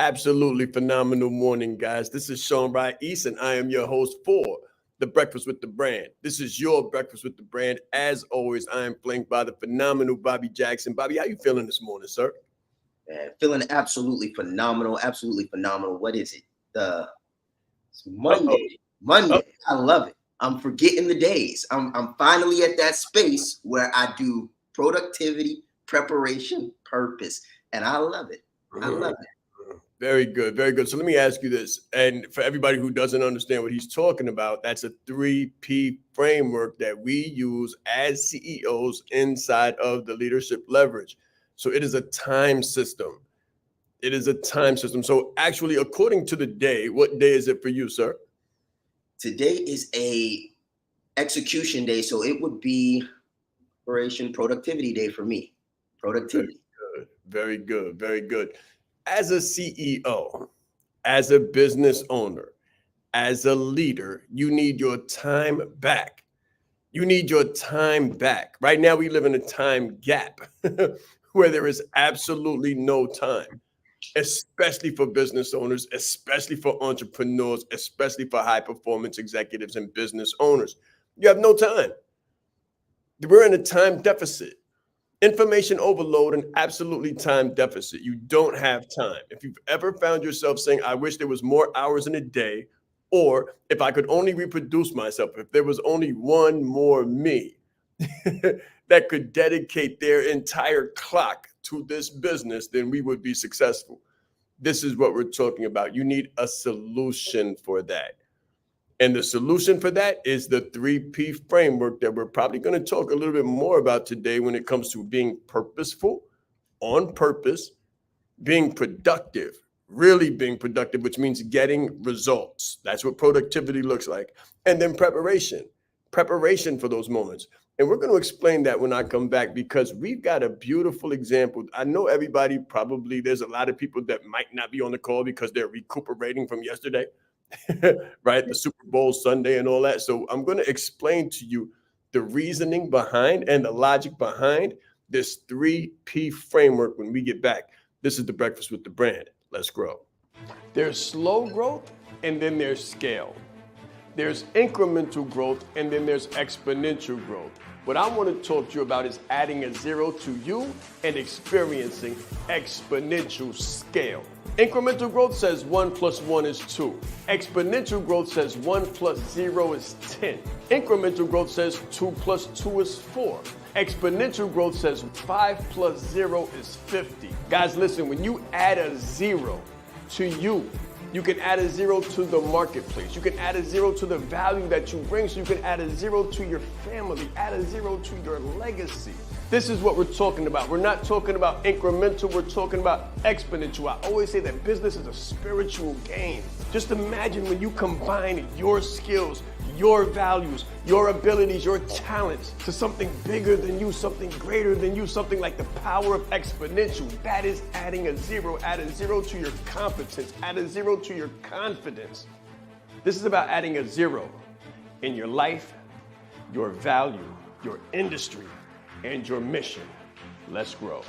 absolutely phenomenal morning, guys. This is Sean Bryant East, and I am your host for the Breakfast with the Brand. This is your Breakfast with the Brand. As always, I am flanked by the phenomenal Bobby Jackson. Bobby, how you feeling this morning, sir? Feeling absolutely phenomenal. Absolutely phenomenal. What is it? It's Uh-oh. Monday. I love it. I'm forgetting the days. I'm finally at that space where I do productivity, preparation, purpose, and I love it. I love it. Very good. Very good. So let me ask you this. And for everybody who doesn't understand what he's talking about, that's a 3P framework that we use as CEOs inside of the Leadership Leverage. So it is a time system. It is a time system. So actually, according to the day, what day is it for you, sir? Today is a execution day, so it would be preparation productivity day for me. Productivity. Very good. Very good. As a CEO, as a business owner, as a leader, you need your time back. You need your time back. Right now, we live in a time gap where there is absolutely no time, especially for business owners, especially for entrepreneurs, especially for high performance executives and business owners. You have no time. We're in a time deficit. Information overload and absolutely time deficit. You don't have time. If you've ever found yourself saying, I wish there was more hours in a day, or if I could only reproduce myself, if there was only one more me that could dedicate their entire clock to this business, then we would be successful. This is what we're talking about. You need a solution for that. And the solution for that is the 3P framework that we're probably going to talk a little bit more about today when it comes to being purposeful, on purpose, being productive, really being productive, which means getting results. That's what productivity looks like. And then preparation for those moments. And we're going to explain that when I come back, because we've got a beautiful example. I know everybody probably, there's a lot of people that might not be on the call because they're recuperating from yesterday. Right? The Super Bowl Sunday and all that. So I'm going to explain to you the reasoning behind and the logic behind this 3P framework when we get back. This is the Breakfast with the Brand. Let's grow. There's slow growth and then there's scale. There's incremental growth and then there's exponential growth. What I want to talk to you about is adding a zero to you and experiencing exponential scale. Incremental growth says 1 + 1 is 2. Exponential growth says 1 + 0 is 10. Incremental growth says 2 + 2 is 4. Exponential growth says 5 + 0 is 50. Guys, listen, when you add a zero to you, you can add a zero to the marketplace. You can add a zero to the value that you bring. So you can add a zero to your family, add a zero to your legacy. This is what we're talking about. We're not talking about incremental, we're talking about exponential. I always say that business is a spiritual game. Just imagine when you combine your skills, your values, your abilities, your talents to something bigger than you, something greater than you, something like the power of exponential. That is adding a zero. Add a zero to your competence, add a zero to your confidence. This is about adding a zero in your life, your value, your industry, and your mission. Let's grow.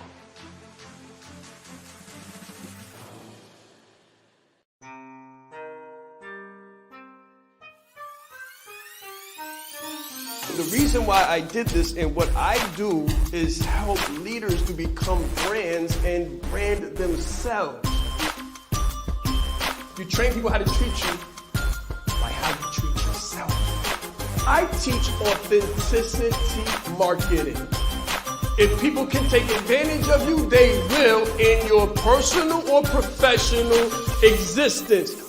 The reason why I did this and what I do is help leaders to become brands and brand themselves. You train people how to treat you by how you treat yourself. I teach authenticity marketing. If people can take advantage of you, they will in your personal or professional existence.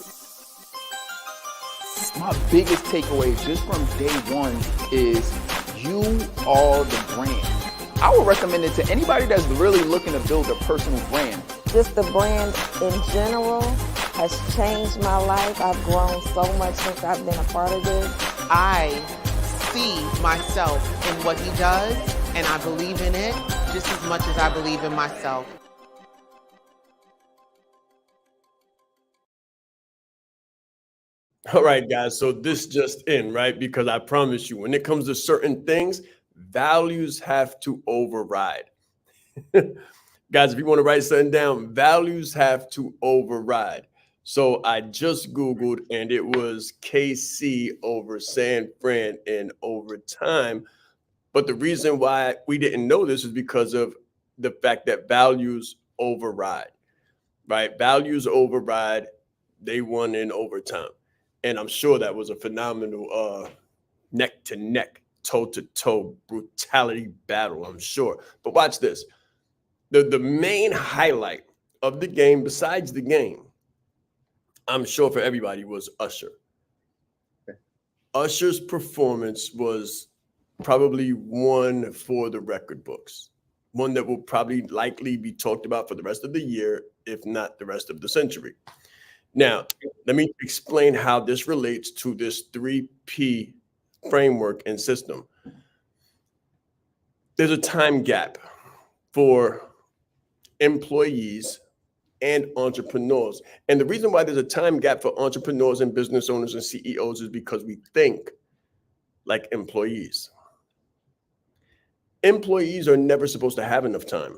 My biggest takeaway just from day one is you are the brand. I would recommend it to anybody that's really looking to build a personal brand. Just the brand in general has changed my life. I've grown so much since I've been a part of this. I see myself in what he does, and I believe in it just as much as I believe in myself. All right, guys. So this just in, right? Because I promise you, when it comes to certain things, values have to override. Guys, if you want to write something down, values have to override. So I just Googled and it was KC over San Fran in overtime. But the reason why we didn't know this is because of the fact that values override, right? Values override. They won in overtime. And I'm sure that was a phenomenal neck to neck, toe to toe brutality battle, I'm sure. But watch this. The main highlight of the game, besides the game, I'm sure for everybody, was Usher. Usher's performance was probably one for the record books, one that will probably likely be talked about for the rest of the year, if not the rest of the century. Now, let me explain how this relates to this 3P framework and system. There's a time gap for employees and entrepreneurs. And the reason why there's a time gap for entrepreneurs and business owners and CEOs is because we think like employees. Employees are never supposed to have enough time.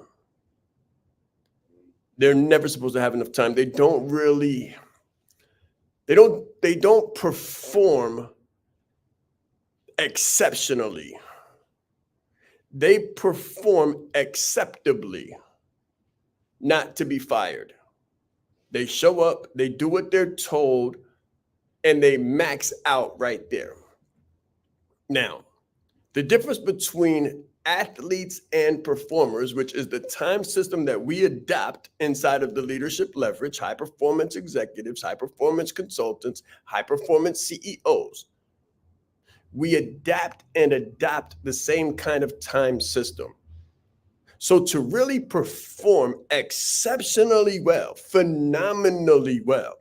They're never supposed to have enough time. They don't perform exceptionally. They perform acceptably, not to be fired. They show up, they do what they're told, and they max out right there. Now, the difference between athletes and performers, which is the time system that we adopt inside of the leadership leverage, high performance executives, high performance consultants, high performance CEOs, we adapt and adopt the same kind of time system. So to really perform exceptionally well, phenomenally well,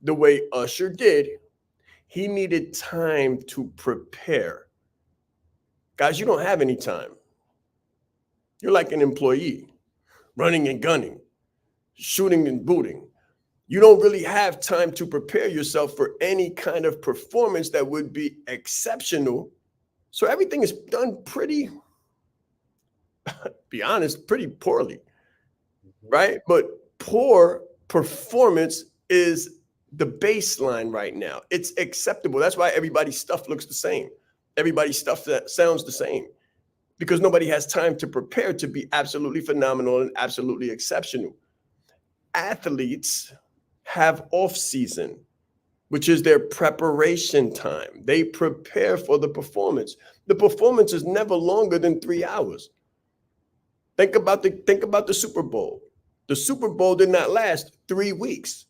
the way Usher did, he needed time to prepare. Guys, you don't have any time. You're like an employee, running and gunning, shooting and booting. You don't really have time to prepare yourself for any kind of performance that would be exceptional. So everything is done pretty, be honest, pretty poorly, right? But poor performance is the baseline right now. It's acceptable. That's why everybody's stuff looks the same. Everybody's stuff that sounds the same, because nobody has time to prepare to be absolutely phenomenal and absolutely exceptional. Athletes have off season, which is their preparation time. They prepare for the performance. The performance is never longer than 3 hours. Think about the Super Bowl. The Super Bowl did not last 3 weeks.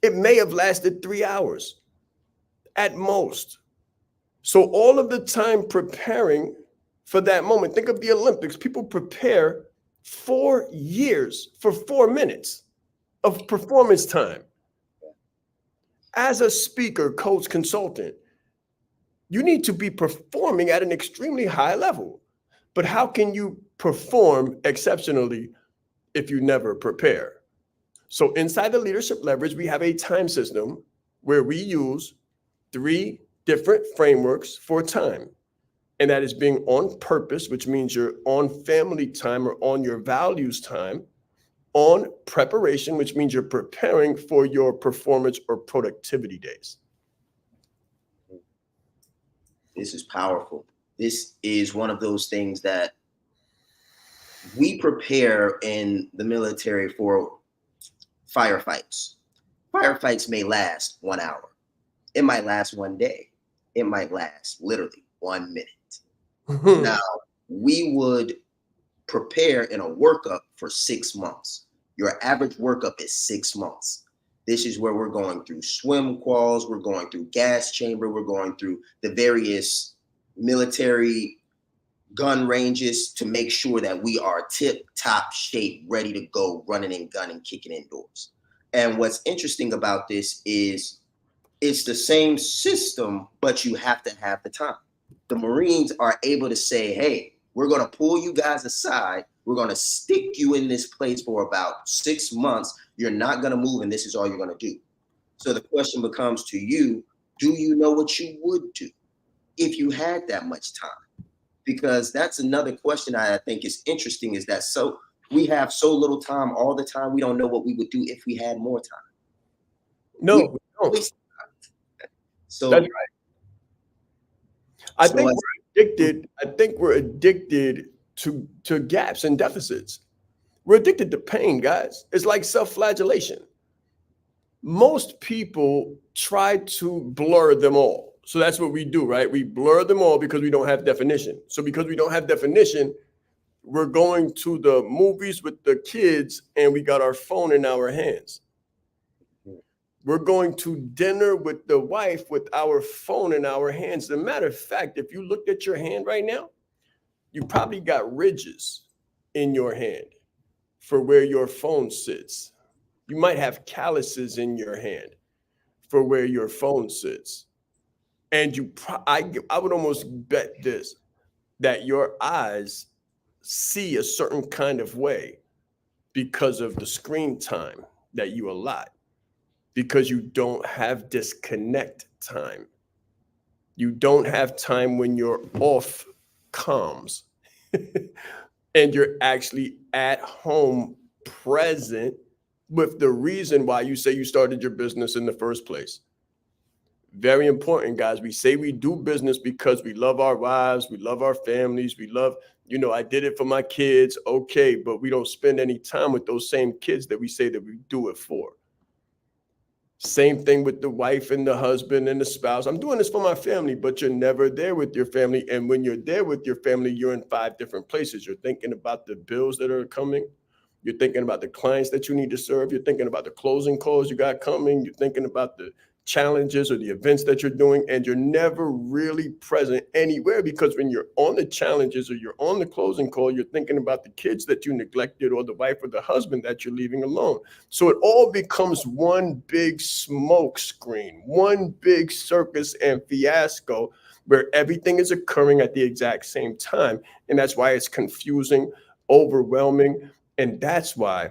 It may have lasted 3 hours at most. So all of the time preparing for that moment. Think of the Olympics. People prepare 4 years for 4 minutes of performance time. As a speaker, coach, consultant, you need to be performing at an extremely high level. But how can you perform exceptionally if you never prepare? So inside the leadership leverage, we have a time system where we use 3 different frameworks for time. And that is being on purpose, which means you're on family time or on your values time, on preparation, which means you're preparing for your performance or productivity days. This is powerful. This is one of those things that we prepare in the military for. Firefights. Firefights may last 1 hour. It might last 1 day. It might last literally 1 minute. Now, we would prepare in a workup for 6 months. Your average workup is 6 months. This is where we're going through swim quals, we're going through gas chamber, we're going through the various military gun ranges to make sure that we are tip-top shape, ready to go, running and gunning, kicking indoors. And what's interesting about this is it's the same system, but you have to have the time. The Marines are able to say, hey, we're going to pull you guys aside. We're going to stick you in this place for about 6 months. You're not going to move, and this is all you're going to do. So the question becomes to you, do you know what you would do if you had that much time? Because that's another question I think is interesting, is that so we have so little time all the time. We don't know what we would do if we had more time. No, We we don't. waste time. So, That's right. I so think as- we're addicted. I think we're addicted to gaps and deficits. We're addicted to pain, guys. It's like self-flagellation. Most people try to blur them all. So that's what we do, right? We blur them all because we don't have definition. So because we don't have definition, we're going to the movies with the kids and we got our phone in our hands. We're going to dinner with the wife with our phone in our hands. As a matter of fact, if you looked at your hand right now, you probably got ridges in your hand for where your phone sits. You might have calluses in your hand for where your phone sits. And I would almost bet this, that your eyes see a certain kind of way because of the screen time that you allot, because you don't have disconnect time. You don't have time when you're off comms and you're actually at home present with the reason why you say you started your business in the first place. Very important, guys. We say we do business because we love our wives, we love our families, we love, I did it for my kids. Okay, but we don't spend any time with those same kids that we say that we do it for. Same thing with the wife and the husband and the spouse. I'm doing this for my family, but you're never there with your family. And when you're there with your family, you're in 5 different places. You're thinking about the bills that are coming. You're thinking about the clients that you need to serve. You're thinking about the closing calls you got coming. You're thinking about the challenges or the events that you're doing, and you're never really present anywhere, because when you're on the challenges or you're on the closing call, you're thinking about the kids that you neglected or the wife or the husband that you're leaving alone. So it all becomes one big smoke screen, one big circus and fiasco where everything is occurring at the exact same time. And that's why it's confusing, overwhelming. And that's why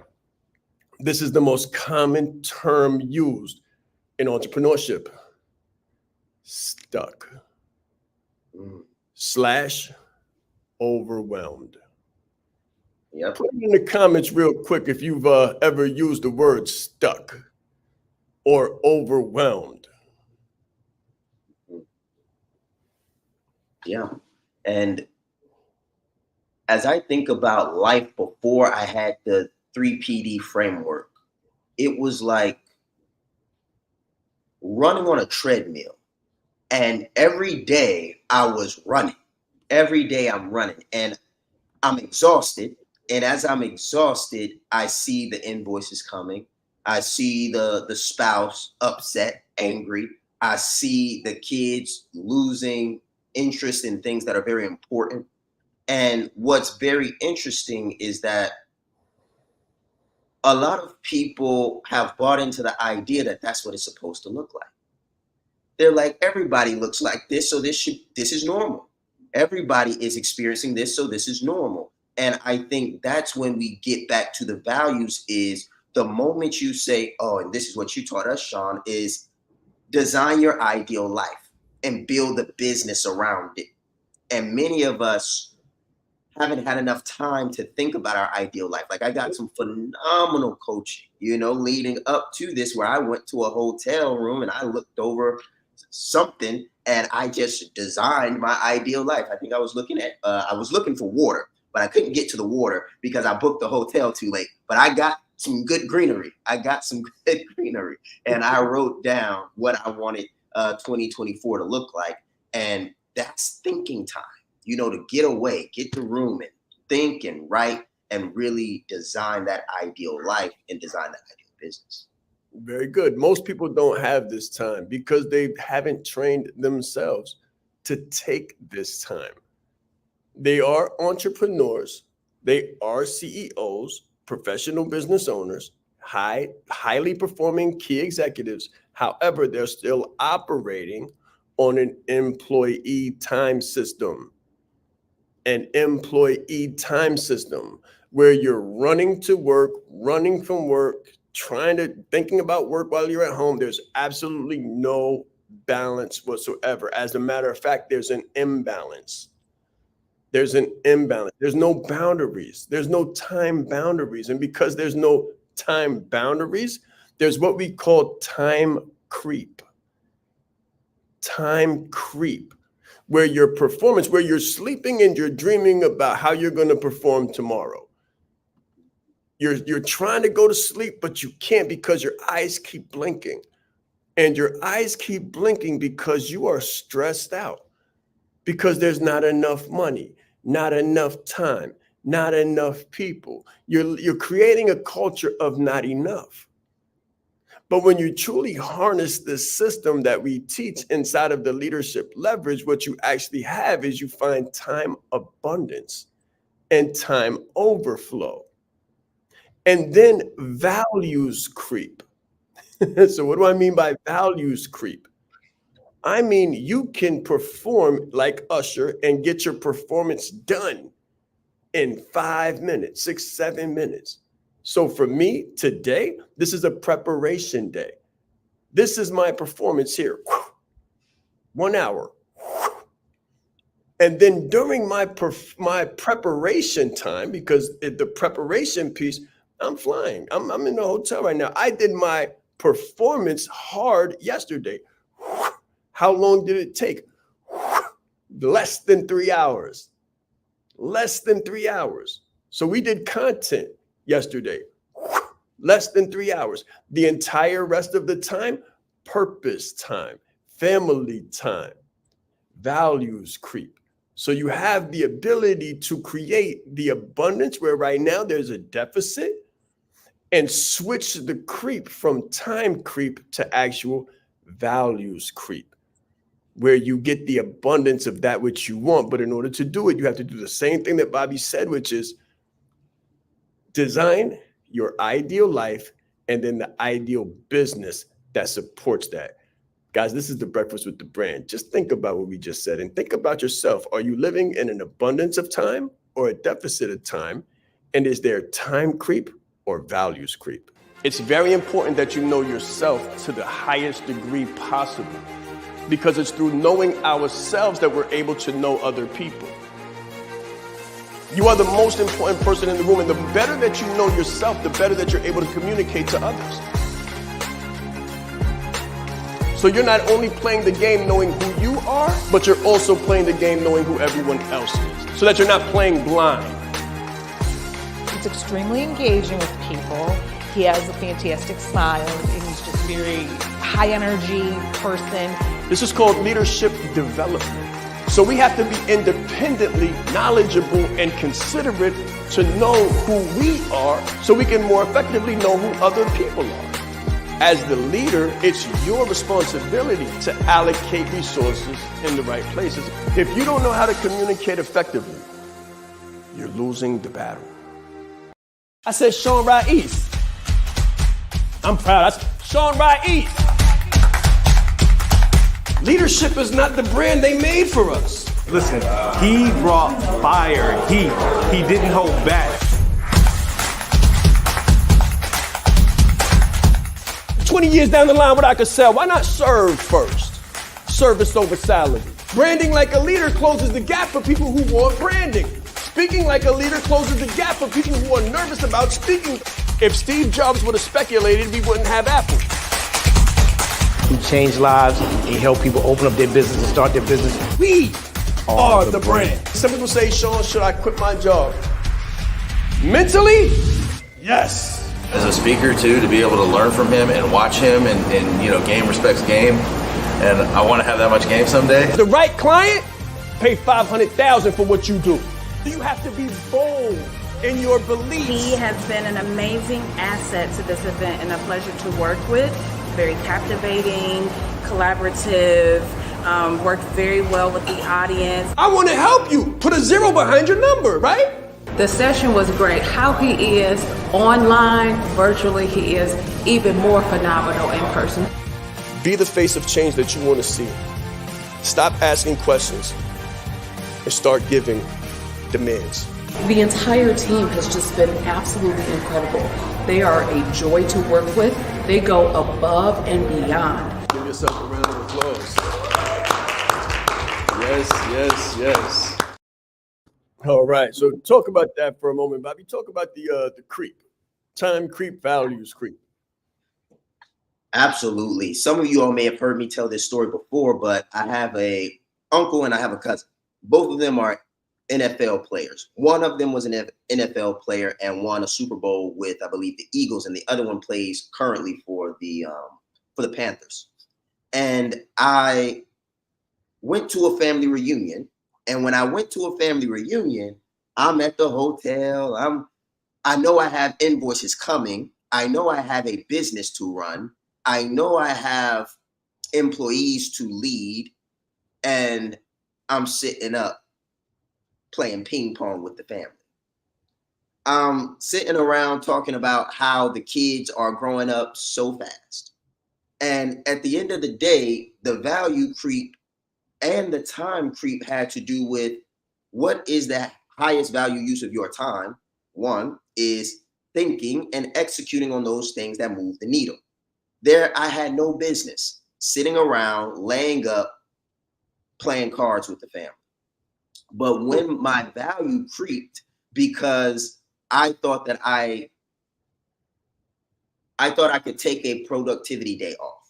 this is the most common term used in entrepreneurship: stuck / overwhelmed. Yep. Put it in the comments real quick if you've ever used the word stuck or overwhelmed. Yeah. And as I think about life before I had the 3PD framework, it was like running on a treadmill. And every day I was running. Every day I'm running and I'm exhausted. And as I'm exhausted, I see the invoices coming. I see the spouse upset, angry. I see the kids losing interest in things that are very important. And what's very interesting is that a lot of people have bought into the idea that that's what it's supposed to look like. They're like, everybody looks like this, so this is normal. Everybody is experiencing this, so this is normal. And I think that's when we get back to the values, is the moment you say, oh, and this is what you taught us, Sean, is design your ideal life and build a business around it. And many of us haven't had enough time to think about our ideal life. Like, I got some phenomenal coaching, leading up to this, where I went to a hotel room and I looked over something and I just designed my ideal life. I think I was looking for water, but I couldn't get to the water because I booked the hotel too late. But I got some good greenery. And I wrote down what I wanted 2024 to look like. And that's thinking time. To get away, get the room and think and write and really design that ideal life and design that ideal business. Very good. Most people don't have this time because they haven't trained themselves to take this time. They are entrepreneurs. They are CEOs, professional business owners, highly performing key executives. However, they're still operating on an employee time system. An employee time system where you're running to work, running from work, thinking about work while you're at home. There's absolutely no balance whatsoever. As a matter of fact, there's an imbalance. There's an imbalance. There's no boundaries. There's no time boundaries. And because there's no time boundaries, there's what we call time creep. Time creep, where your performance, where you're sleeping and you're dreaming about how you're going to perform tomorrow. You're trying to go to sleep, but you can't because your eyes keep blinking. And your eyes keep blinking because you are stressed out, because there's not enough money, not enough time, not enough people. You're creating a culture of not enough. But when you truly harness this system that we teach inside of the leadership leverage, what you actually have is you find time abundance and time overflow. And then values creep. So what do I mean by values creep? I mean, you can perform like Usher and get your performance done in 5 minutes, 6, 7 minutes. So for me today, this is a preparation day. This is my performance here. 1 hour. And then during my preparation time, because the preparation piece, I'm flying. I'm in the hotel right now. I did my performance hard yesterday. How long did it take? Less than 3 hours. Less than 3 hours. So we did content yesterday. Less than 3 hours. The entire rest of the time, purpose time, family time, values creep. So you have the ability to create the abundance where right now there's a deficit, and switch the creep from time creep to actual values creep, where you get the abundance of that which you want. But in order to do it, you have to do the same thing that Bobby said, which is design your ideal life and then the ideal business that supports that. Guys, this is the Breakfast with the Brand. Just think about what we just said and think about yourself. Are you living in an abundance of time or a deficit of time? And is there time creep or values creep? It's very important that you know yourself to the highest degree possible, because it's through knowing ourselves that we're able to know other people. You are the most important person in the room, and the better that you know yourself, the better that you're able to communicate to others. So you're not only playing the game knowing who you are, but you're also playing the game knowing who everyone else is, so that you're not playing blind. He's extremely engaging with people. He has a fantastic smile, and he's just very high energy person. This is called leadership development. So we have to be independently knowledgeable and considerate to know who we are, so we can more effectively know who other people are. As the leader, it's your responsibility to allocate resources in the right places. If you don't know how to communicate effectively, you're losing the battle. I said Sean Ra'is. I'm proud. That's Sean Ra'is. Leadership is not the brand they made for us. Listen, he brought fire, heat. He didn't hold back. 20 years down the line, what I could sell, why not serve first? Service over salary. Branding like a leader closes the gap for people who want branding. Speaking like a leader closes the gap for people who are nervous about speaking. If Steve Jobs would have speculated, we wouldn't have Apple. He changed lives. He helped people open up their business and start their business. We are the brand. Some people say, Sean, should I quit my job? Mentally, yes. As a speaker too, to be able to learn from him and watch him and you know, game respects game. And I want to have that much game someday. The right client, pay $500,000 for what you do. You have to be bold in your beliefs. He has been an amazing asset to this event and a pleasure to work with. Very captivating, collaborative, worked very well with the audience. I want to help you. Put a 0 behind your number, right? The session was great. How he is online, virtually, he is even more phenomenal in person. Be the face of change that you want to see. Stop asking questions and start giving demands. The entire team has just been absolutely incredible. They are a joy to work with. They go above and beyond. Give yourself a round of applause. Yes, yes, yes. All right. So talk about that for a moment, Bobby. Talk about the creep, time creep, values creep. Absolutely. Some of you all may have heard me tell this story before, but I have a uncle and I have a cousin. Both of them are NFL players. One of them was an NFL player and won a Super Bowl with, I believe, the Eagles, and the other one plays currently for the Panthers. And I went to a family reunion, and when I went to a family reunion, I'm at the hotel. I know I have invoices coming. I know I have a business to run. I know I have employees to lead, and I'm sitting up playing ping pong with the family. I'm sitting around talking about how the kids are growing up so fast. And at the end of the day, the value creep and the time creep had to do with what is the highest value use of your time. One is thinking and executing on those things that move the needle. There, I had no business sitting around, laying up, playing cards with the family. But when my value creeped, because I thought that I could take a productivity day off.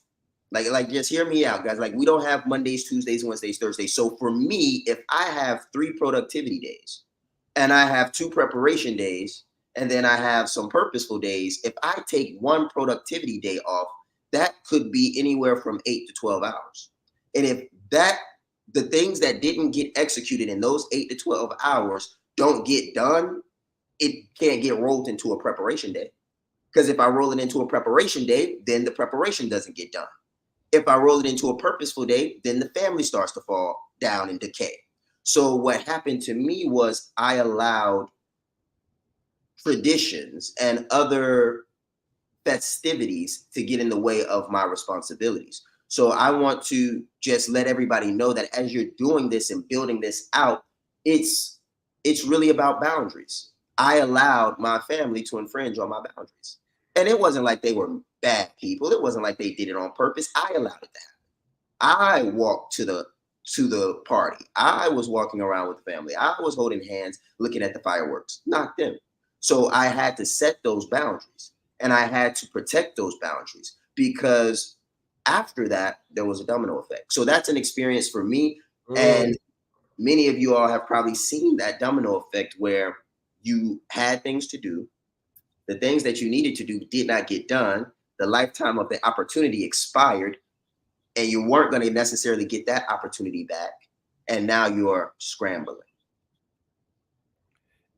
Like just hear me out, guys. Like, we don't have Mondays, Tuesdays, Wednesdays, Thursdays. So for me, if I have 3 productivity days and I have 2 preparation days, and then I have some purposeful days, if I take 1 productivity day off, that could be anywhere from 8 to 12 hours. And if the things that didn't get executed in those 8 to 12 hours don't get done, it can't get rolled into a preparation day. Because if I roll it into a preparation day, then the preparation doesn't get done. If I roll it into a purposeful day, then the family starts to fall down and decay. So what happened to me was I allowed traditions and other festivities to get in the way of my responsibilities. So I want to just let everybody know that as you're doing this and building this out, it's really about boundaries. I allowed my family to infringe on my boundaries. And it wasn't like they were bad people. It wasn't like they did it on purpose. I allowed it to happen. I walked to the party. I was walking around with the family. I was holding hands, looking at the fireworks, not them. So I had to set those boundaries, and I had to protect those boundaries, because after that, there was a domino effect. So that's an experience for me. And many of you all have probably seen that domino effect where you had things to do. The things that you needed to do did not get done. The lifetime of the opportunity expired, and you weren't going to necessarily get that opportunity back. And now you're scrambling.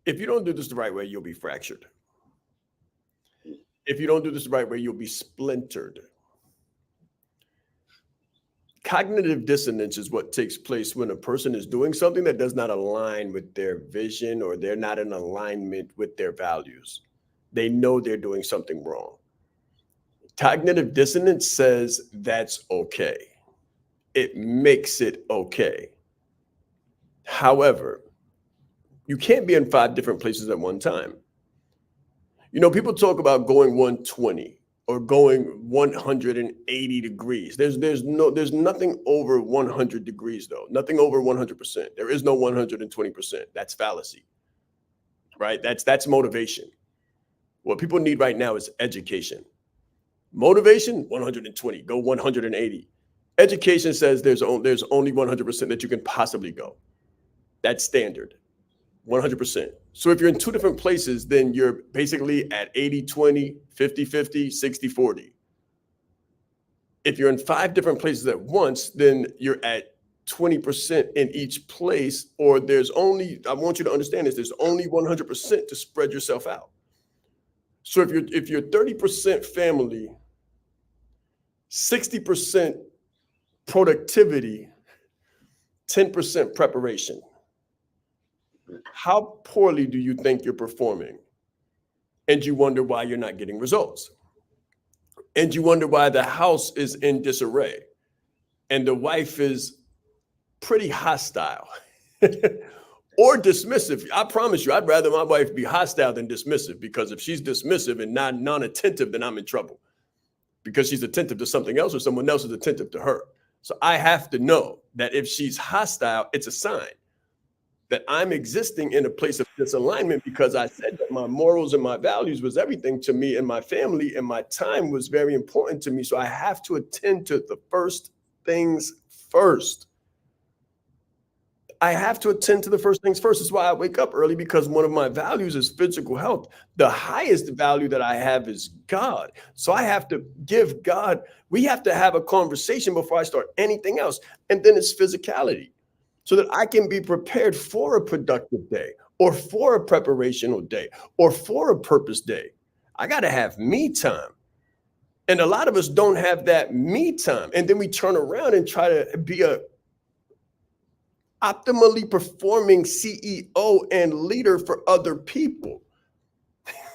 If you don't do this the right way, you'll be fractured. If you don't do this the right way, you'll be splintered. Cognitive dissonance is what takes place when a person is doing something that does not align with their vision, or they're not in alignment with their values. They know they're doing something wrong. Cognitive dissonance says that's okay. It makes it okay. However, you can't be in 5 different places at one time. You know, people talk about going 120 or going 180 degrees. There's nothing over 100 degrees though. Nothing over 100%. There is no 120%. That's fallacy, right? That's motivation. What people need right now is education. Motivation, 120, go 180. Education says there's only 100% that you can possibly go. That's standard, 100%. So if you're in 2 different places, then you're basically at 80-20, 50-50, 60-40. If you're in 5 different places at once, then you're at 20% in each place, or I want you to understand this, there's only 100% to spread yourself out. So if you're 30% family, 60% productivity, 10% preparation, how poorly do you think you're performing? And you wonder why you're not getting results. And you wonder why the house is in disarray and the wife is pretty hostile or dismissive. I promise you, I'd rather my wife be hostile than dismissive, because if she's dismissive and non-attentive, then I'm in trouble, because she's attentive to something else or someone else is attentive to her. So I have to know that if she's hostile, it's a sign. that I'm existing in a place of disalignment because I said that my morals and my values was everything to me and my family, and my time was very important to me. So I have to attend to the first things first. I have to attend to the first things first. That's why I wake up early, because one of my values is physical health. The highest value that I have is God. So I have to give God, we have to have a conversation before I start anything else. And then it's physicality, so that I can be prepared for a productive day, or for a preparational day, or for a purpose day. I got to have me time. And a lot of us don't have that me time. And then we turn around and try to be a optimally performing CEO and leader for other people.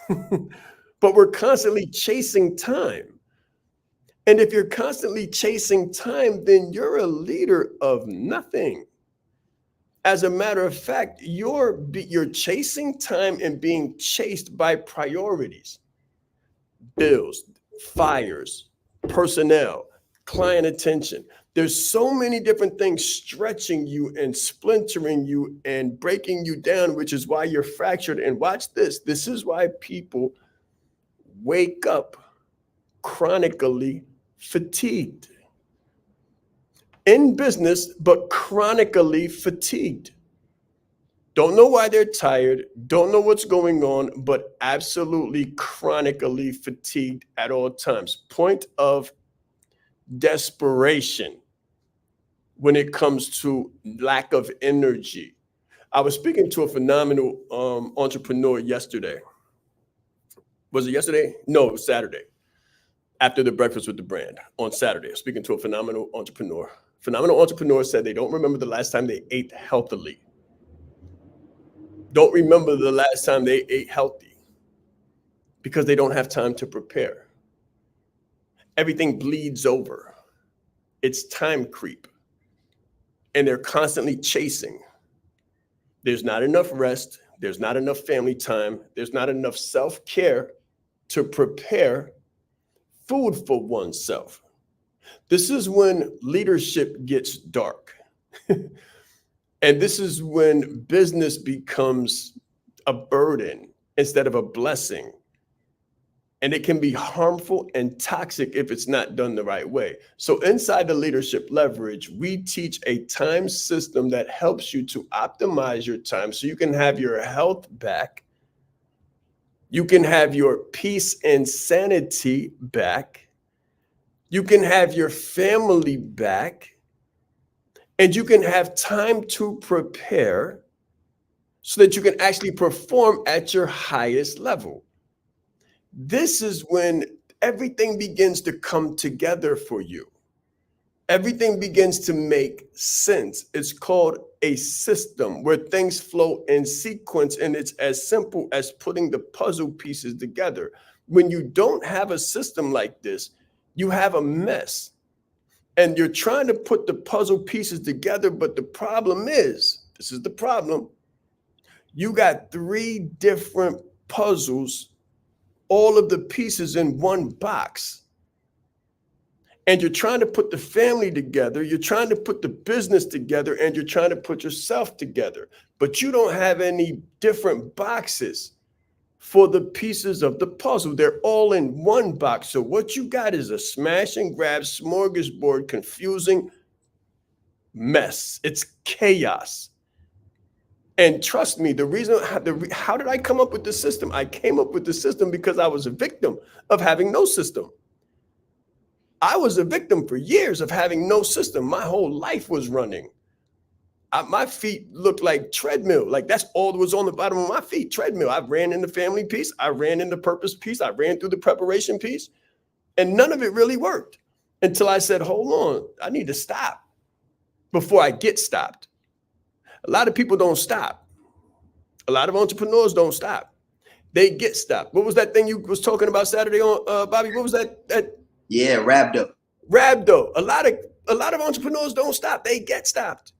But we're constantly chasing time. And if you're constantly chasing time, then you're a leader of nothing. As a matter of fact, you're chasing time and being chased by priorities, bills, fires, personnel, client attention. There's so many different things stretching you and splintering you and breaking you down, which is why you're fractured. And watch this. This is why people wake up chronically fatigued. In business, but chronically fatigued. Don't know why they're tired, don't know what's going on, but absolutely chronically fatigued at all times. Point of desperation when it comes to lack of energy. I was speaking to a phenomenal entrepreneur yesterday. Was it yesterday? No, it was Saturday. After the Breakfast with the Brand on Saturday, I was speaking to a phenomenal entrepreneur. Phenomenal entrepreneur said they don't remember the last time they ate healthily. Don't remember the last time they ate healthy, because they don't have time to prepare. Everything bleeds over. It's time creep. And they're constantly chasing. There's not enough rest. There's not enough family time. There's not enough self-care to prepare food for oneself. This is when leadership gets dark. And this is when business becomes a burden instead of a blessing. And it can be harmful and toxic if it's not done the right way. So inside the Leadership Leverage, we teach a time system that helps you to optimize your time so you can have your health back. You can have your peace and sanity back. You can have your family back. And you can have time to prepare so that you can actually perform at your highest level. This is when everything begins to come together for you. Everything begins to make sense. It's called a system where things flow in sequence, and it's as simple as putting the puzzle pieces together. When you don't have a system like this, you have a mess. And you're trying to put the puzzle pieces together, but the problem is, this is the problem, you got 3 different puzzles, all of the pieces in one box. And you're trying to put the family together, you're trying to put the business together, and you're trying to put yourself together. But you don't have any different boxes for the pieces of the puzzle. They're all in one box. So what you got is a smash and grab smorgasbord, confusing mess. It's chaos. And trust me, the reason, how did I come up with the system? I came up with the system because I was a victim of having no system. I was a victim for years of having no system. My whole life was running. My feet looked like treadmill. Like that's all that was on the bottom of my feet, treadmill. I ran in the family piece. I ran in the purpose piece. I ran through the preparation piece. And none of it really worked until I said, hold on, I need to stop before I get stopped. A lot of people don't stop. A lot of entrepreneurs don't stop. They get stopped. What was that thing you was talking about Saturday on, Bobby? What was that? Yeah, Rhabdo. Rhabdo. A lot of entrepreneurs don't stop. They get stopped.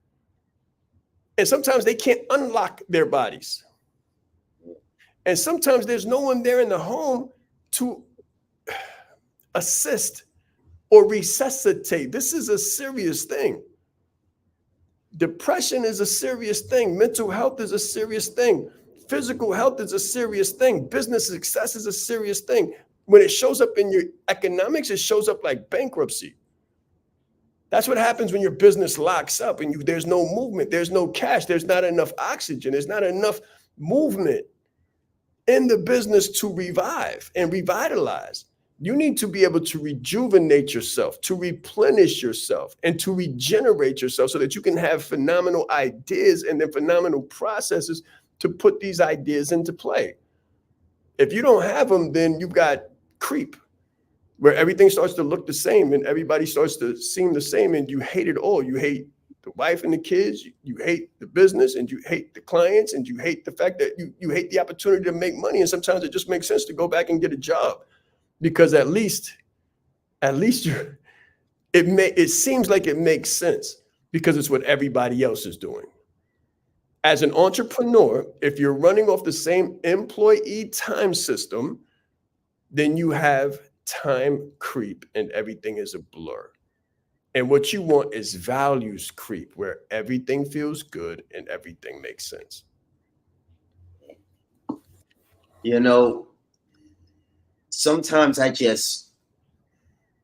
And sometimes they can't unlock their bodies. And sometimes there's no one there in the home to assist or resuscitate. This is a serious thing. Depression is a serious thing. Mental health is a serious thing. Physical health is a serious thing. Business success is a serious thing. When it shows up in your economics, it shows up like bankruptcy. That's what happens when your business locks up and there's no movement, there's no cash, there's not enough oxygen, there's not enough movement in the business to revive and revitalize. You need to be able to rejuvenate yourself, to replenish yourself, and to regenerate yourself so that you can have phenomenal ideas and then phenomenal processes to put these ideas into play. If you don't have them, then you've got creep, where everything starts to look the same and everybody starts to seem the same, and you hate it all. You hate the wife and the kids, you hate the business, and you hate the clients, and you hate the fact that you hate the opportunity to make money. And sometimes it just makes sense to go back and get a job, because at least it seems like it makes sense because it's what everybody else is doing. As an entrepreneur, if you're running off the same employee time system, then you have time creep and everything is a blur. And what you want is values creep, where everything feels good and everything makes sense. You know, sometimes I just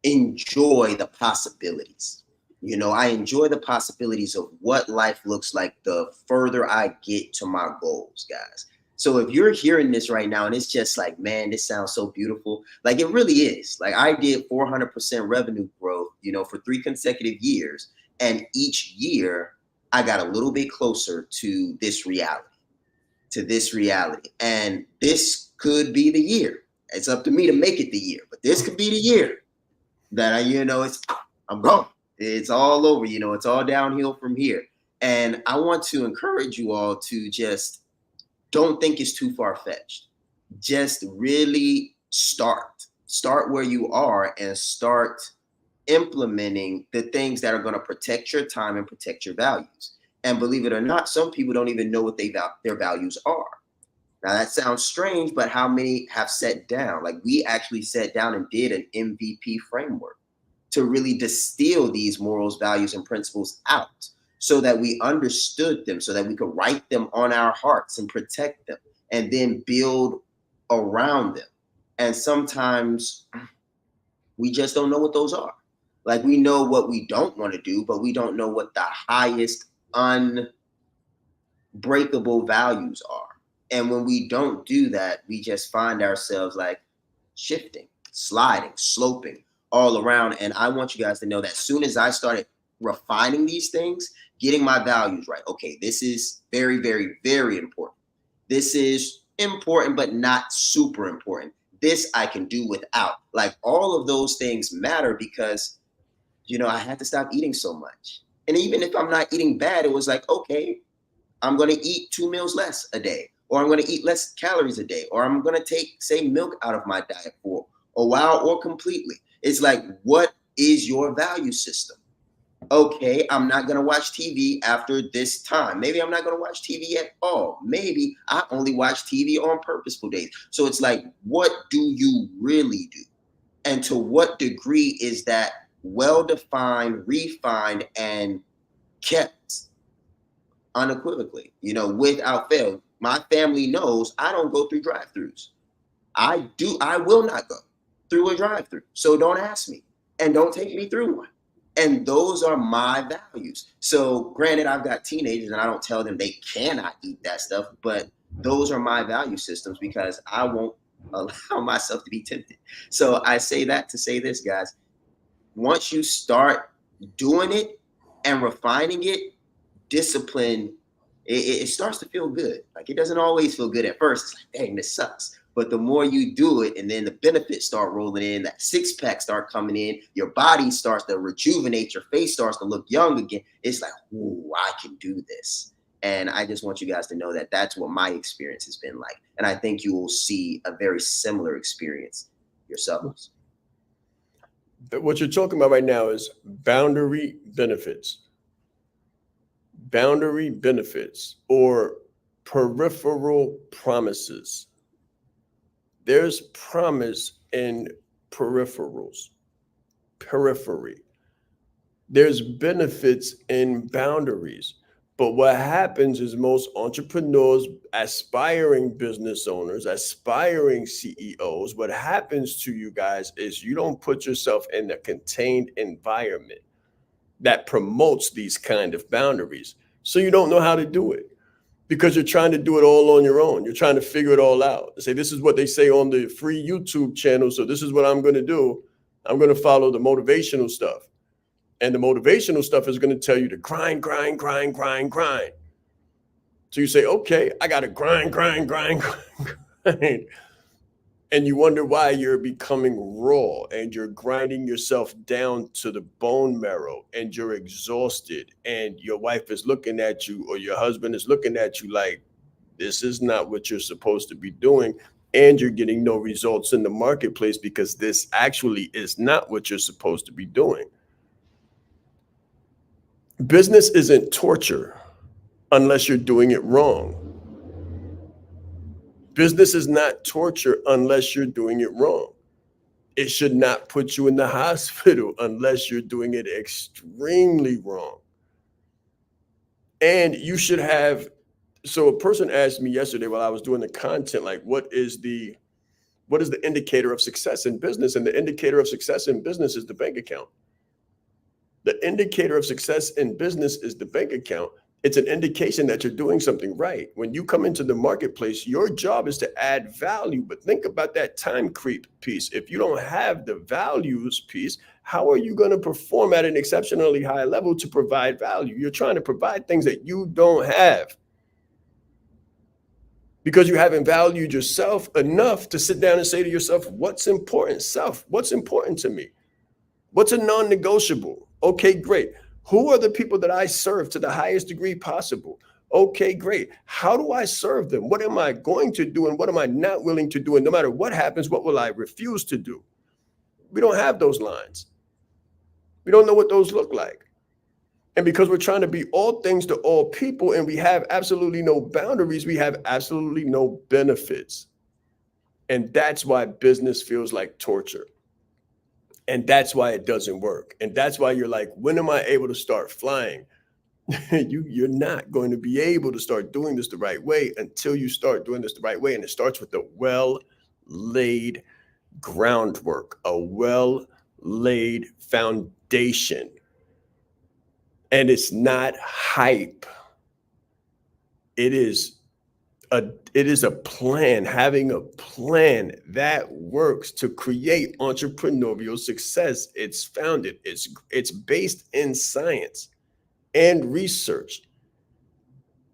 enjoy the possibilities. You know, I enjoy the possibilities of what life looks like the further I get to my goals, guys. So if you're hearing this right now and it's just like, man, this sounds so beautiful. Like, it really is. Like, I did 400% revenue growth, you know, for 3 consecutive years. And each year I got a little bit closer to this reality, And this could be the year. It's up to me to make it the year, but this could be the year that I'm going. It's all over, you know, it's all downhill from here. And I want to encourage you all to just don't think it's too far-fetched. Just really start where you are and start implementing the things that are going to protect your time and protect your values. And believe it or not, some people don't even know what their values are. Now that sounds strange, but how many have sat down? Like, we actually sat down and did an MVP framework to really distill these morals, values, and principles out so that we understood them, so that we could write them on our hearts and protect them and then build around them. And sometimes we just don't know what those are. Like, we know what we don't want to do, but we don't know what the highest unbreakable values are. And when we don't do that, we just find ourselves like shifting, sliding, sloping all around. And I want you guys to know that as soon as I started refining these things, getting my values right. Okay, this is very, very, very important. This is important, but not super important. This I can do without. Like, all of those things matter because, you know, I had to stop eating so much. And even if I'm not eating bad, it was like, okay, I'm going to eat 2 meals less a day, or I'm going to eat less calories a day, or I'm going to take, say, milk out of my diet for a while or completely. It's like, what is your value system? Okay, I'm not going to watch TV after this time. Maybe I'm not going to watch TV at all. Maybe I only watch TV on purposeful days. So it's like, what do you really do? And to what degree is that well-defined, refined, and kept unequivocally, you know, without fail? My family knows I don't go through drive-thrus. I will not go through a drive-thru. So don't ask me and don't take me through one. And those are my values. So granted, I've got teenagers and I don't tell them they cannot eat that stuff, but those are my value systems because I won't allow myself to be tempted. So I say that to say this, guys. Once you start doing it and refining it, discipline, it starts to feel good. Like, it doesn't always feel good at first. It's like, dang, this sucks. But the more you do it, and then the benefits start rolling in, that 6-pack start coming in, your body starts to rejuvenate, your face starts to look young again. It's like, ooh, I can do this. And I just want you guys to know that that's what my experience has been like. And I think you will see a very similar experience yourselves. What you're talking about right now is boundary benefits. Boundary benefits or peripheral promises. There's promise in peripherals, periphery. There's benefits in boundaries. But what happens is most entrepreneurs, aspiring business owners, aspiring CEOs, what happens to you guys is you don't put yourself in a contained environment that promotes these kind of boundaries. So you don't know how to do it because you're trying to do it all on your own. You're trying to figure it all out. Say, this is what they say on the free YouTube channel. So this is what I'm going to do. I'm going to follow the motivational stuff. And the motivational stuff is going to tell you to grind, grind, grind, grind, grind. So you say, okay, I got to grind, grind, grind, grind. And you wonder why you're becoming raw and you're grinding yourself down to the bone marrow and you're exhausted and your wife is looking at you or your husband is looking at you like, this is not what you're supposed to be doing. And you're getting no results in the marketplace because this actually is not what you're supposed to be doing. Business isn't torture unless you're doing it wrong. Business is not torture unless you're doing it wrong. It should not put you in the hospital unless you're doing it extremely wrong. And you should have, so a person asked me yesterday while I was doing the content, like, what is the indicator of success in business? And the indicator of success in business is the bank account. The indicator of success in business is the bank account. It's an indication that you're doing something right. When you come into the marketplace, your job is to add value. But think about that time creep piece. If you don't have the values piece, how are you going to perform at an exceptionally high level to provide value? You're trying to provide things that you don't have because you haven't valued yourself enough to sit down and say to yourself, what's important? Self, what's important to me? What's a non-negotiable? Okay, great. Who are the people that I serve to the highest degree possible? Okay, great. How do I serve them? What am I going to do and what am I not willing to do? And no matter what happens, what will I refuse to do? We don't have those lines. We don't know what those look like. And because we're trying to be all things to all people and we have absolutely no boundaries, we have absolutely no benefits. And that's why business feels like torture. And that's why it doesn't work. And that's why you're like, when am I able to start flying? You're not going to be able to start doing this the right way until you start doing this the right way. And it starts with a well-laid groundwork, a well-laid foundation. And it's not hype. It is a plan, having a plan that works to create entrepreneurial success. It's founded, it's based in science and research,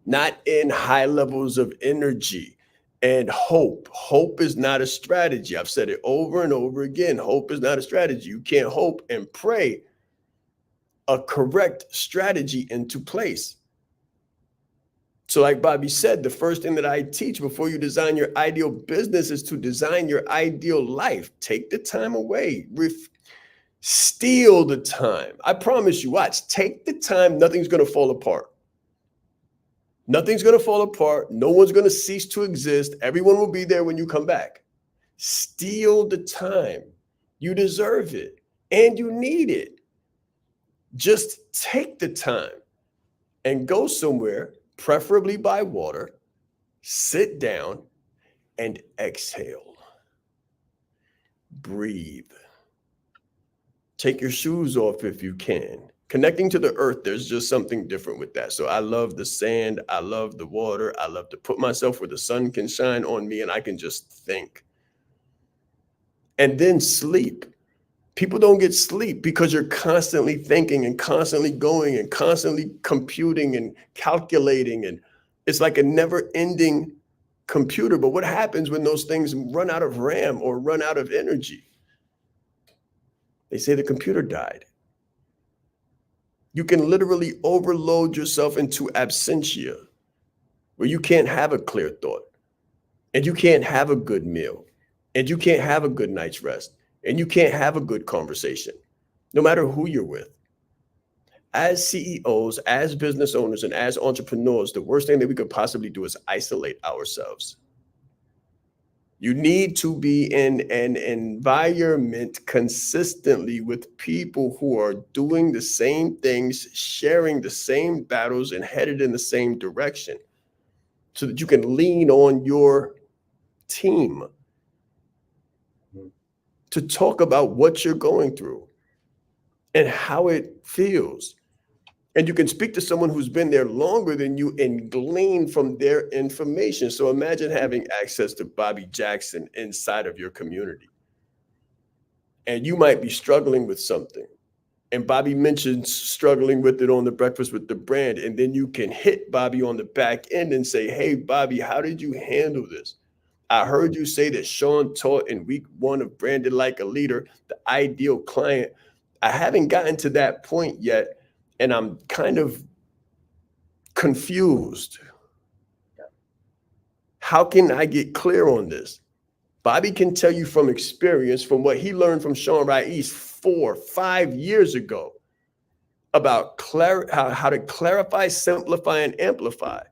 not in high levels of energy and hope. Hope is not a strategy. I've said it over and over again. Hope is not a strategy. You can't hope and pray a correct strategy into place. So like Bobby said, the first thing that I teach before you design your ideal business is to design your ideal life. Take the time away. Steal the time. I promise you, watch. Take the time. Nothing's going to fall apart. Nothing's going to fall apart. No one's going to cease to exist. Everyone will be there when you come back. Steal the time. You deserve it and you need it. Just take the time and go somewhere, preferably by water, sit down and exhale. Breathe. Take your shoes off if you can. Connecting to the earth, there's just something different with that. So I love the sand. I love the water. I love to put myself where the sun can shine on me and I can just think. And then sleep. People don't get sleep because you're constantly thinking and constantly going and constantly computing and calculating. And it's like a never-ending computer. But what happens when those things run out of RAM or run out of energy? They say the computer died. You can literally overload yourself into absentia, where you can't have a clear thought, and you can't have a good meal, and you can't have a good night's rest. And you can't have a good conversation, no matter who you're with. As CEOs, as business owners, and as entrepreneurs, the worst thing that we could possibly do is isolate ourselves. You need to be in an environment consistently with people who are doing the same things, sharing the same battles, and headed in the same direction so that you can lean on your team to talk about what you're going through and how it feels. And you can speak to someone who's been there longer than you and glean from their information. So imagine having access to Bobby Jackson inside of your community. And you might be struggling with something. And Bobby mentions struggling with it on the Breakfast with the Brand. And then you can hit Bobby on the back end and say, hey, Bobby, how did you handle this? I heard you say that Sean taught in week 1 of Branded Like a Leader, the ideal client. I haven't gotten to that point yet. And I'm kind of confused. How can I get clear on this? Bobby can tell you from experience, from what he learned from Sean Rais 4 or 5 years ago about how to clarify, simplify, and amplify.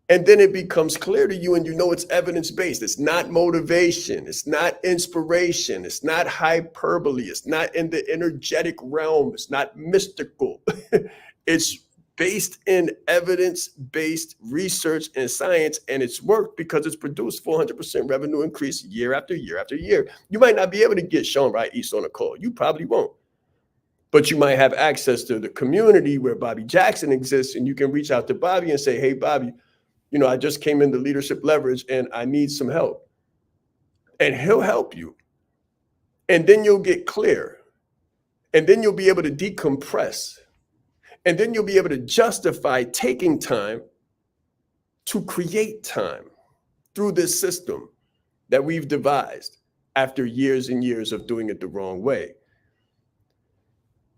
And then it becomes clear to you and you know it's evidence-based. It's not motivation. It's not inspiration. It's not hyperbole. It's not in the energetic realm. It's not mystical. It's based in evidence-based research and science, and it's worked because it's produced 400% revenue increase year after year after year. You might not be able to get Sean Rais on a call. You probably won't. But you might have access to the community where Bobby Jackson exists, and you can reach out to Bobby and say, hey, Bobby, you know, I just came into Leadership Leverage and I need some help. And he'll help you. And then you'll get clear. And then you'll be able to decompress. And then you'll be able to justify taking time to create time through this system that we've devised after years and years of doing it the wrong way.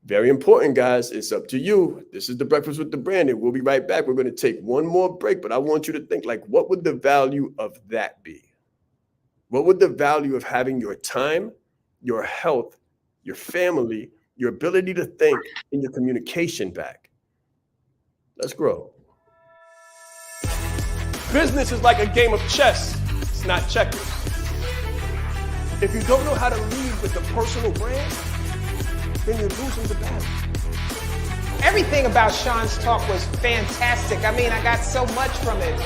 Very important, guys. It's up to you. This is the Breakfast with the Brand. And we'll be right back. We're going to take one more break, but I want you to think, like, what would the value of that be? What would the value of having your time, your health, your family, your ability to think, and your communication back? Let's grow. Business is like a game of chess. It's not checkers. If you don't know how to lead with a personal brand, then you're losing the battle. Everything about Sean's talk was fantastic. I mean, I got so much from it.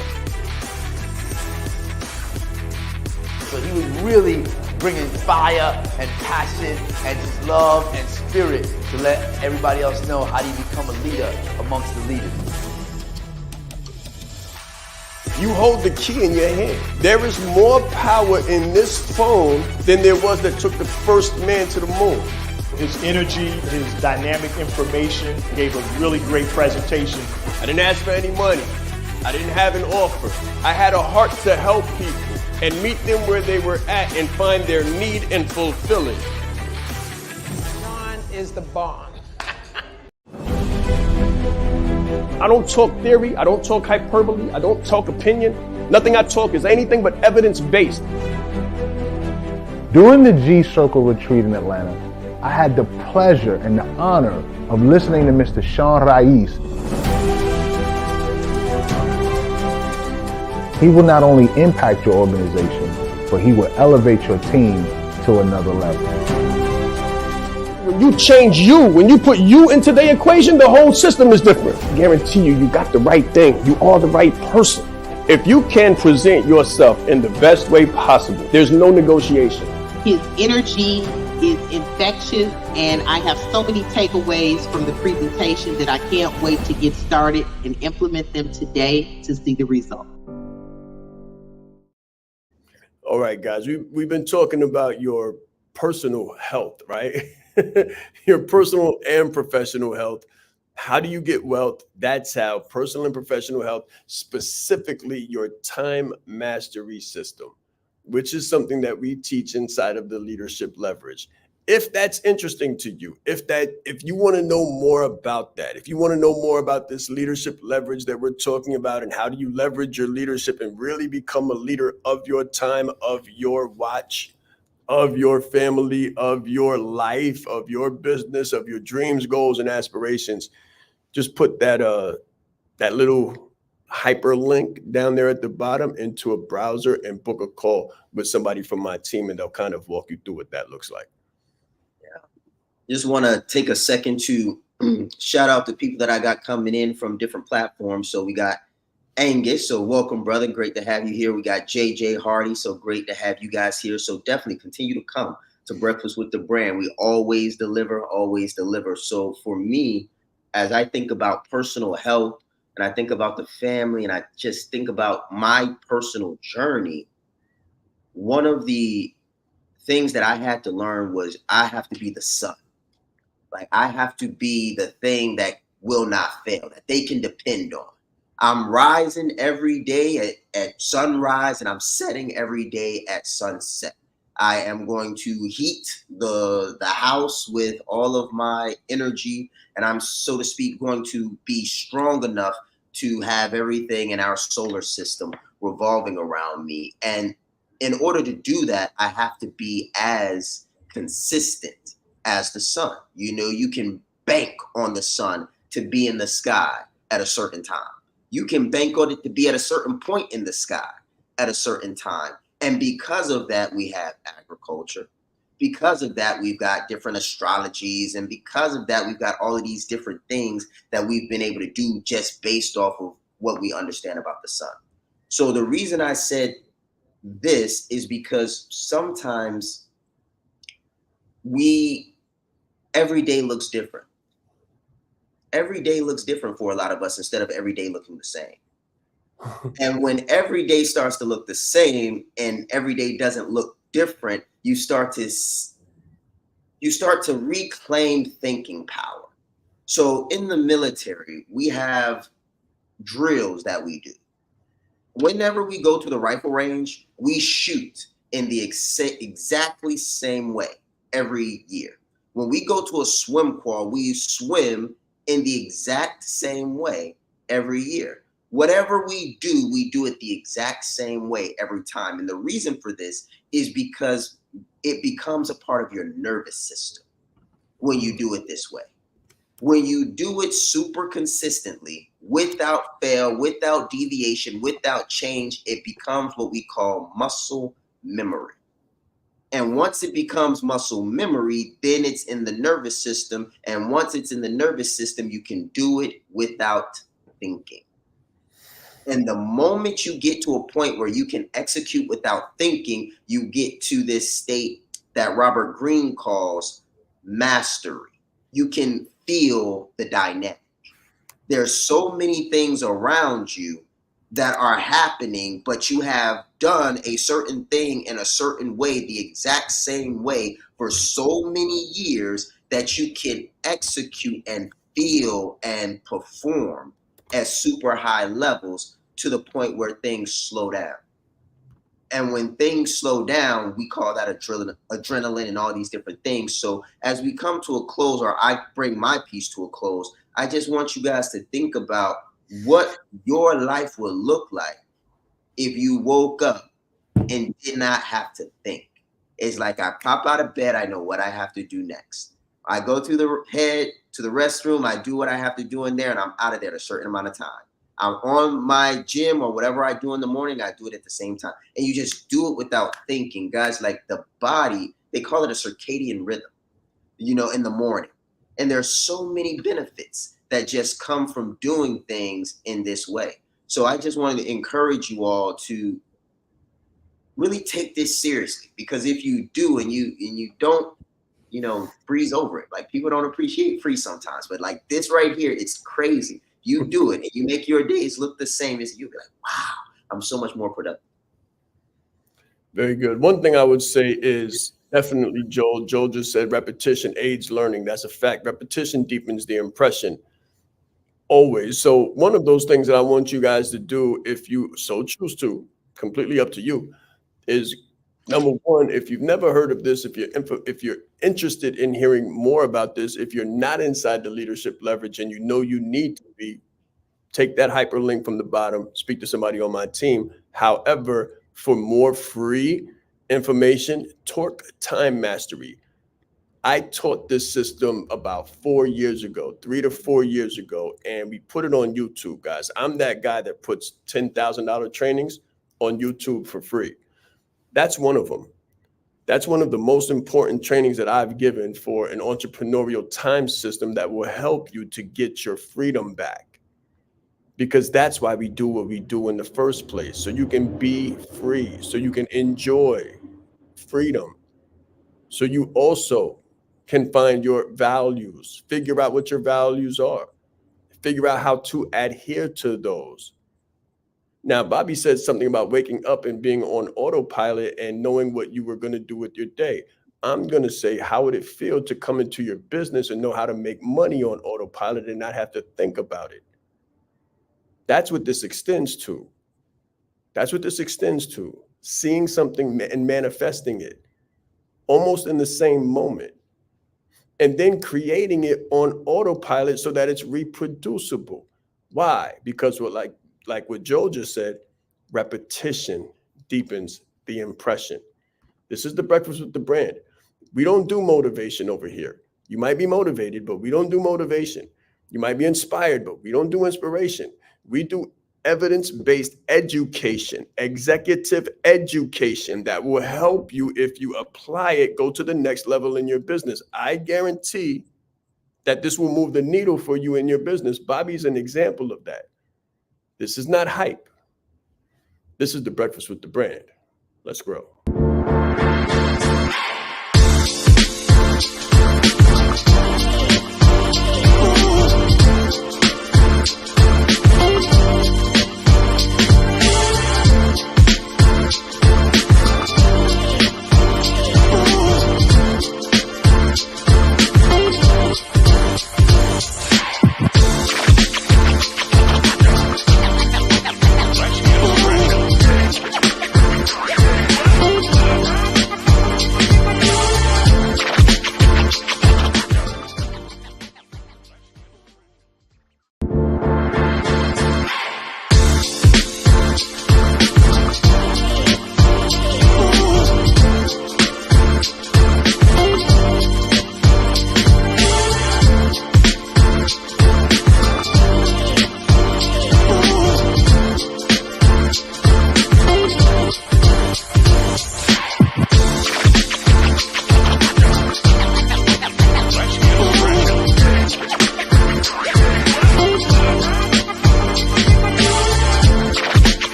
So he was really bringing fire and passion and just love and spirit to let everybody else know how do you become a leader amongst the leaders. You hold the key in your hand. There is more power in this phone than there was that took the first man to the moon. His energy, his dynamic information, gave a really great presentation. I didn't ask for any money. I didn't have an offer. I had a heart to help people and meet them where they were at and find their need and fulfill it. Sean is the bomb. I don't talk theory. I don't talk hyperbole. I don't talk opinion. Nothing I talk is anything but evidence-based. During the G-Circle retreat in Atlanta, I had the pleasure and the honor of listening to Mr. Sean Rais. He will not only impact your organization, but he will elevate your team to another level. When you change you, when you put you into the equation, the whole system is different. I guarantee you, you got the right thing. You are the right person. If you can present yourself in the best way possible, there's no negotiation. His energy is infectious, and I have so many takeaways from the presentation that I can't wait to get started and implement them today to see the result. All right, guys, we've been talking about your personal health, right? Your personal and professional health. How do you get wealth? That's how personal and professional health, specifically your time mastery system, which is something that we teach inside of the Leadership Leverage. If that's interesting to you, if you want to know more about that, if you want to know more about this leadership leverage that we're talking about and how do you leverage your leadership and really become a leader of your time, of your watch, of your family, of your life, of your business, of your dreams, goals, and aspirations, just put that little hyperlink down there at the bottom into a browser and book a call with somebody from my team, and they'll kind of walk you through what that looks like. Just want to take a second to shout out the people that I got coming in from different platforms. So we got Angus, so welcome, brother. Great to have you here. We got JJ Hardy, so great to have you guys here. So definitely continue to come to Breakfast with the Brand. We always deliver, always deliver. So for me, as I think about personal health and I think about the family and I just think about my personal journey, one of the things that I had to learn was I have to be the sun. Like I have to be the thing that will not fail, that they can depend on. I'm rising every day at sunrise and I'm setting every day at sunset. I am going to heat the house with all of my energy, and I'm, so to speak, going to be strong enough to have everything in our solar system revolving around me. And in order to do that, I have to be as consistent as the sun. You know, you can bank on the sun to be in the sky at a certain time. You can bank on it to be at a certain point in the sky at a certain time. And because of that, we have agriculture. Because of that, we've got different astrologies. And because of that, we've got all of these different things that we've been able to do just based off of what we understand about the sun. So the reason I said this is because sometimes every day looks different. Every day looks different for a lot of us instead of every day looking the same. And when every day starts to look the same and every day doesn't look different, you start to reclaim thinking power. So in the military, we have drills that we do. Whenever we go to the rifle range, we shoot in the exactly same way every year. When we go to a swim qual, we swim in the exact same way every year. Whatever we do it the exact same way every time. And the reason for this is because it becomes a part of your nervous system when you do it this way. When you do it super consistently, without fail, without deviation, without change, it becomes what we call muscle memory. And once it becomes muscle memory, then it's in the nervous system. And once it's in the nervous system, you can do it without thinking. And the moment you get to a point where you can execute without thinking, you get to this state that Robert Greene calls mastery. You can feel the dynamic. There's so many things around you that are happening, but you have done a certain thing in a certain way, the exact same way for so many years that you can execute and feel and perform at super high levels to the point where things slow down. And when things slow down, we call that adrenaline and all these different things. So as we come to a close, or I bring my piece to a close, I just want you guys to think about what your life would look like if you woke up and did not have to think. It's like I pop out of bed, I know what I have to do next. I go through the head to the restroom, I do what I have to do in there, and I'm out of there at a certain amount of time. I'm on my gym or whatever I do in the morning, I do it at the same time. And you just do it without thinking. Guys, like the body, they call it a circadian rhythm, you know, in the morning. And there's so many benefits that just come from doing things in this way. So I just wanted to encourage you all to really take this seriously, because if you do and you don't, you know, breeze over it, like people don't appreciate free sometimes, but like this right here, it's crazy. You do it and you make your days look the same as you'll be like, wow, I'm so much more productive. Very good. One thing I would say is definitely Joel just said repetition aids learning. That's a fact. Repetition deepens the impression always. So one of those things that I want you guys to do, if you so choose to, completely up to you, is number one, if you've never heard of this, if you're interested in hearing more about this, if you're not inside the Leadership Leverage and you know you need to be, take that hyperlink from the bottom, speak to somebody on my team. However, for more free information, Torque Time Mastery. I taught this system about 4 years ago, 3 to 4 years ago, and we put it on YouTube, guys. I'm that guy that puts $10,000 trainings on YouTube for free. That's one of them. That's one of the most important trainings that I've given for an entrepreneurial time system that will help you to get your freedom back. Because that's why we do what we do in the first place. So you can be free, so you can enjoy freedom. So you also can find your values, figure out what your values are, figure out how to adhere to those. Now, Bobby said something about waking up and being on autopilot and knowing what you were going to do with your day. I'm going to say, how would it feel to come into your business and know how to make money on autopilot and not have to think about it? That's what this extends to. That's what this extends to. Seeing something and manifesting it almost in the same moment. And then creating it on autopilot so that it's reproducible. Why? Because like what Joe just said, repetition deepens the impression. This is the Breakfast with the Brand. We don't do motivation over here. You might be motivated, but we don't do motivation. You might be inspired, but we don't do inspiration. We do evidence-based education, executive education that will help you, if you apply it, go to the next level in your business. I guarantee that this will move the needle for you in your business. Bobby's an example of that. This is not hype. This is the Breakfast with the Brand. Let's grow.